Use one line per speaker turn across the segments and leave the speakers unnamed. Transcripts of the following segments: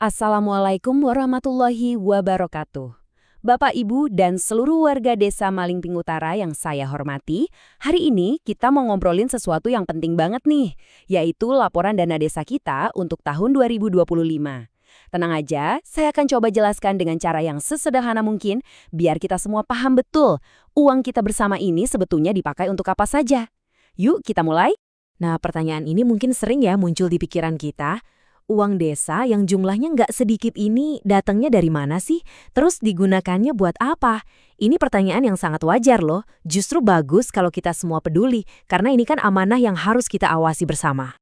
Assalamualaikum warahmatullahi wabarakatuh. Bapak, Ibu, dan seluruh warga desa Malingping Utara yang saya hormati, hari ini kita mau ngobrolin sesuatu yang penting banget nih, yaitu laporan dana desa kita untuk tahun 2025. Tenang aja, saya akan coba jelaskan dengan cara yang sesederhana mungkin, biar kita semua paham betul uang kita bersama ini sebetulnya dipakai untuk apa saja. Yuk kita mulai. Nah, pertanyaan ini mungkin sering ya muncul di pikiran kita. Uang desa yang jumlahnya nggak sedikit ini datangnya dari mana sih? Terus digunakannya buat apa? Ini pertanyaan yang sangat wajar loh. Justru bagus kalau kita semua peduli, karena ini kan amanah yang harus kita awasi bersama.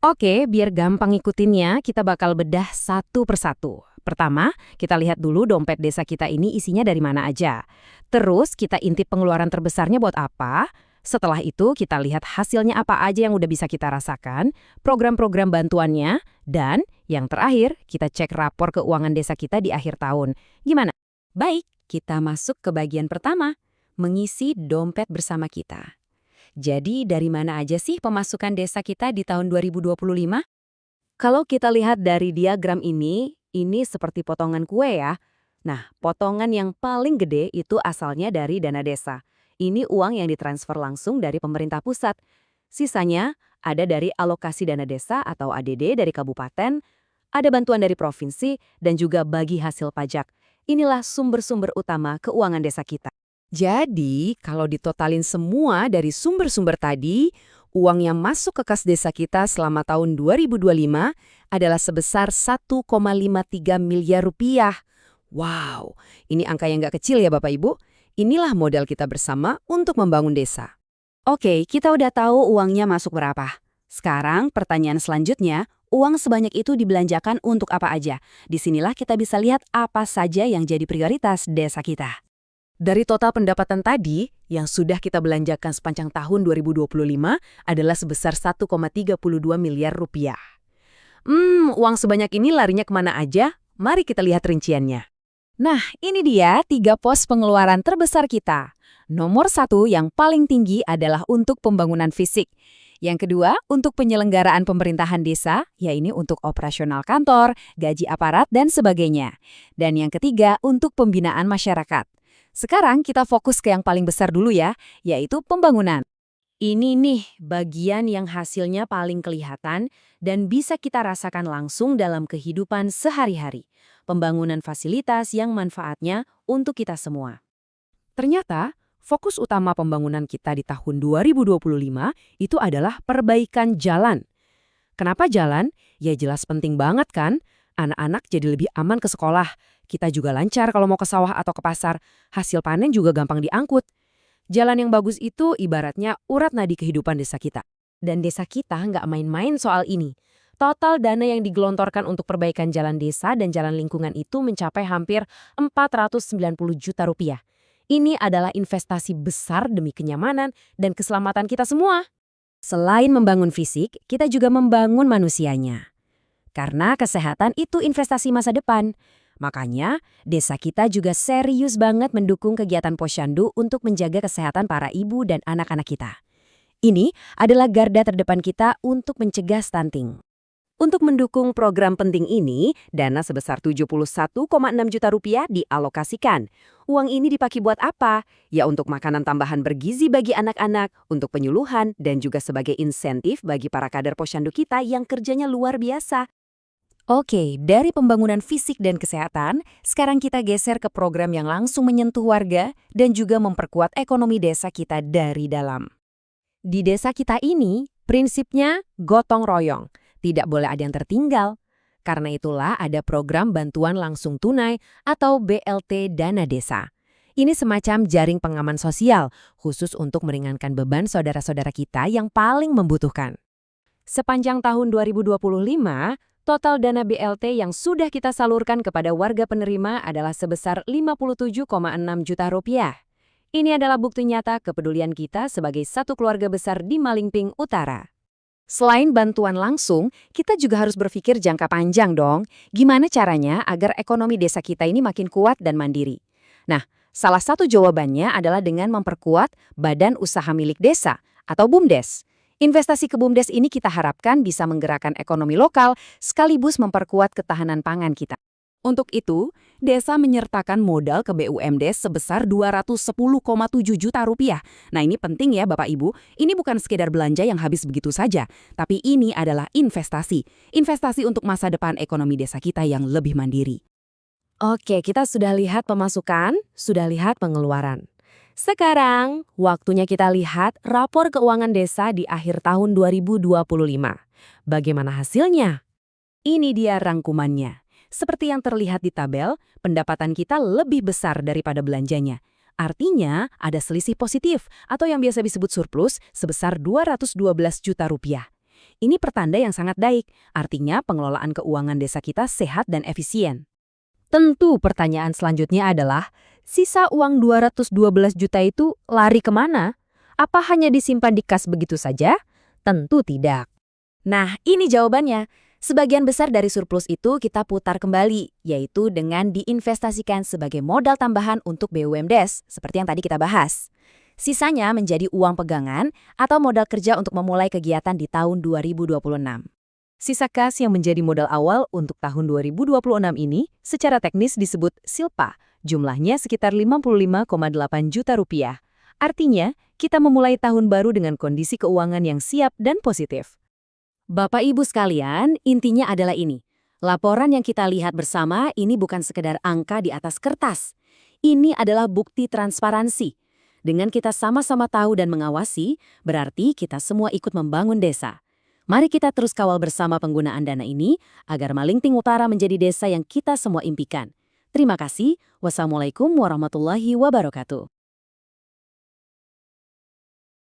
Oke, biar gampang ngikutinnya, kita bakal bedah satu persatu. Pertama, kita lihat dulu dompet desa kita ini isinya dari mana aja. Terus kita intip pengeluaran terbesarnya buat apa. Setelah itu, kita lihat hasilnya apa aja yang udah bisa kita rasakan, program-program bantuannya, dan yang terakhir, kita cek rapor keuangan desa kita di akhir tahun. Gimana? Baik, kita masuk ke bagian pertama, mengisi dompet bersama kita. Jadi, dari mana aja sih pemasukan desa kita di tahun 2025? Kalau kita lihat dari diagram ini seperti potongan kue ya. Nah, potongan yang paling gede itu asalnya dari dana desa. Ini uang yang ditransfer langsung dari pemerintah pusat. Sisanya ada dari alokasi dana desa atau ADD dari kabupaten, ada bantuan dari provinsi, dan juga bagi hasil pajak. Inilah sumber-sumber utama keuangan desa kita. Jadi, kalau ditotalin semua dari sumber-sumber tadi, uang yang masuk ke kas desa kita selama tahun 2025 adalah sebesar 1,53 miliar rupiah. Wow, ini angka yang nggak kecil ya Bapak Ibu. Inilah modal kita bersama untuk membangun desa. Oke, kita udah tahu uangnya masuk berapa. Sekarang pertanyaan selanjutnya, uang sebanyak itu dibelanjakan untuk apa aja? Disinilah kita bisa lihat apa saja yang jadi prioritas desa kita. Dari total pendapatan tadi, yang sudah kita belanjakan sepanjang tahun 2025 adalah sebesar 1,32 miliar rupiah. Uang sebanyak ini larinya kemana aja? Mari kita lihat rinciannya. Nah, ini dia 3 pos pengeluaran terbesar kita. Nomor 1 yang paling tinggi adalah untuk pembangunan fisik. Yang kedua, untuk penyelenggaraan pemerintahan desa, yaitu untuk operasional kantor, gaji aparat, dan sebagainya. Dan yang ketiga, untuk pembinaan masyarakat. Sekarang kita fokus ke yang paling besar dulu ya, yaitu pembangunan. Ini nih bagian yang hasilnya paling kelihatan dan bisa kita rasakan langsung dalam kehidupan sehari-hari. Pembangunan fasilitas yang manfaatnya untuk kita semua. Ternyata, fokus utama pembangunan kita di tahun 2025 itu adalah perbaikan jalan. Kenapa jalan? Ya jelas penting banget kan? Anak-anak jadi lebih aman ke sekolah. Kita juga lancar kalau mau ke sawah atau ke pasar. Hasil panen juga gampang diangkut. Jalan yang bagus itu ibaratnya urat nadi kehidupan desa kita. Dan desa kita nggak main-main soal ini. Total dana yang digelontorkan untuk perbaikan jalan desa dan jalan lingkungan itu mencapai hampir 490 juta rupiah. Ini adalah investasi besar demi kenyamanan dan keselamatan kita semua. Selain membangun fisik, kita juga membangun manusianya. Karena kesehatan itu investasi masa depan. Makanya, desa kita juga serius banget mendukung kegiatan Posyandu untuk menjaga kesehatan para ibu dan anak-anak kita. Ini adalah garda terdepan kita untuk mencegah stunting. Untuk mendukung program penting ini, dana sebesar 71,6 juta rupiah dialokasikan. Uang ini dipakai buat apa? Ya untuk makanan tambahan bergizi bagi anak-anak, untuk penyuluhan, dan juga sebagai insentif bagi para kader Posyandu kita yang kerjanya luar biasa. Oke, dari pembangunan fisik dan kesehatan, sekarang kita geser ke program yang langsung menyentuh warga dan juga memperkuat ekonomi desa kita dari dalam. Di desa kita ini, prinsipnya gotong royong. Tidak boleh ada yang tertinggal. Karena itulah ada program bantuan langsung tunai atau BLT Dana Desa. Ini semacam jaring pengaman sosial, khusus untuk meringankan beban saudara-saudara kita yang paling membutuhkan. Sepanjang tahun 2025, total dana BLT yang sudah kita salurkan kepada warga penerima adalah sebesar 57,6 juta rupiah. Ini adalah bukti nyata kepedulian kita sebagai satu keluarga besar di Malingping Utara. Selain bantuan langsung, kita juga harus berpikir jangka panjang dong. Gimana caranya agar ekonomi desa kita ini makin kuat dan mandiri? Nah, salah satu jawabannya adalah dengan memperkuat Badan Usaha Milik Desa atau BUMDes. Investasi ke BUMDes ini kita harapkan bisa menggerakkan ekonomi lokal sekaligus memperkuat ketahanan pangan kita. Untuk itu, desa menyertakan modal ke BUMDes sebesar 210,7 juta rupiah. Nah ini penting ya Bapak Ibu, ini bukan sekedar belanja yang habis begitu saja, tapi ini adalah investasi. Investasi untuk masa depan ekonomi desa kita yang lebih mandiri. Oke, kita sudah lihat pemasukan, sudah lihat pengeluaran. Sekarang, waktunya kita lihat rapor keuangan desa di akhir tahun 2025. Bagaimana hasilnya? Ini dia rangkumannya. Seperti yang terlihat di tabel, pendapatan kita lebih besar daripada belanjanya. Artinya, ada selisih positif atau yang biasa disebut surplus sebesar 212 juta rupiah. Ini pertanda yang sangat baik, artinya pengelolaan keuangan desa kita sehat dan efisien. Tentu pertanyaan selanjutnya adalah, sisa uang 212 juta itu lari kemana? Apa hanya disimpan di kas begitu saja? Tentu tidak. Nah, ini jawabannya. Sebagian besar dari surplus itu kita putar kembali, yaitu dengan diinvestasikan sebagai modal tambahan untuk BUMDes, seperti yang tadi kita bahas. Sisanya menjadi uang pegangan atau modal kerja untuk memulai kegiatan di tahun 2026. Sisa kas yang menjadi modal awal untuk tahun 2026 ini secara teknis disebut silpa, jumlahnya sekitar 55,8 juta rupiah. Artinya, kita memulai tahun baru dengan kondisi keuangan yang siap dan positif. Bapak Ibu sekalian, intinya adalah ini. Laporan yang kita lihat bersama ini bukan sekedar angka di atas kertas. Ini adalah bukti transparansi. Dengan kita sama-sama tahu dan mengawasi, berarti kita semua ikut membangun desa. Mari kita terus kawal bersama penggunaan dana ini agar Malingping Utara menjadi desa yang kita semua impikan. Terima kasih. Wassalamualaikum warahmatullahi wabarakatuh.